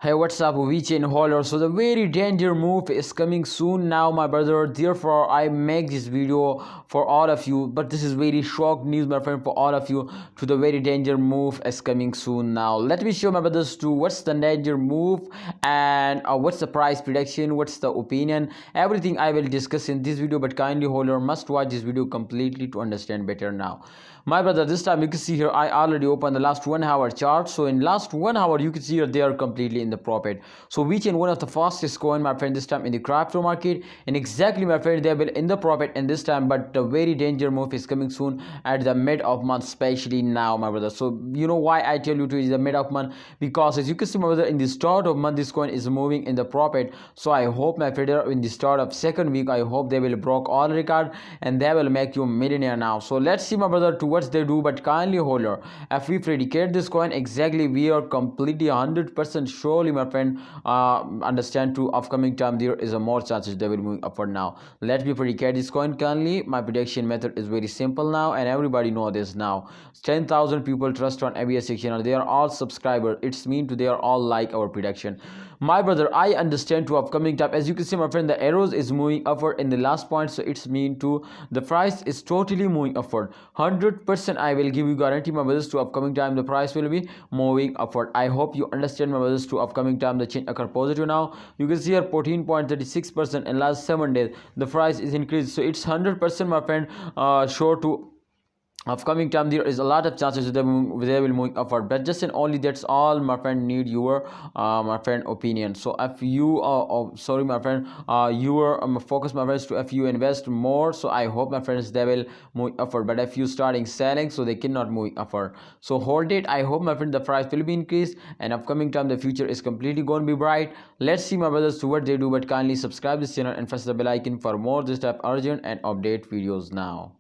Hey, what's up, Vechain Holder? So the very danger move is coming soon now, my brother. Therefore, I make this video for all of you. But this is very shock news, my friend, for all of you. To the very danger move is coming soon now. Let me show my brothers to what's the danger move and what's the price prediction, what's the opinion. Everything I will discuss in this video. But kindly, holder, must watch this video completely to understand better now. My brother, this time you can see here I already opened the last 1 hour chart. So in last 1 hour you can see here they are completely in the profit. So Vechain, one of the fastest coin, my friend, this time in the crypto market, and exactly, my friend, they will in the profit in this time. But the very danger move is coming soon at the mid of month, especially now, my brother. So you know why I tell you to is the mid of month, because as you can see, my brother, in the start of month this coin is moving in the profit. So I hope, my friend, in the start of second week, I hope they will broke all record and they will make you a millionaire now. So let's see, my brother, to what they do. But kindly, holder, if we predicate this coin exactly, we are completely 100% surely, my friend, understand to upcoming time there is a more chances they will move upward now. Let me predicate this coin. Kindly, my prediction method is very simple now, and everybody know this now. 10,000 people trust on ABS channel. They are all subscribers. It's mean to they are all like our prediction. My brother, I understand to upcoming time. As you can see, my friend, the arrows is moving upward in the last point, so it's mean to the price is totally moving upward. 100% I will give you guarantee, my brothers, to upcoming time the price will be moving upward. I hope you understand, my brothers, to upcoming time the change occur positive now. You can see here 14.36% in last 7 days the price is increased. So it's 100%, my friend, sure to upcoming time there is a lot of chances they will move upward. But just and only that's all, my friend, need your my friend opinion. So if you sorry, my friend, your focus, my friends, to if you invest more, so I hope, my friends, they will move upward. But if you starting selling, so they cannot move upward. So hold it. I hope, my friend, the price will be increased and upcoming time the future is completely going to be bright. Let's see, my brothers, to what they do. But kindly subscribe this channel and press the bell icon for more this type urgent and update videos now.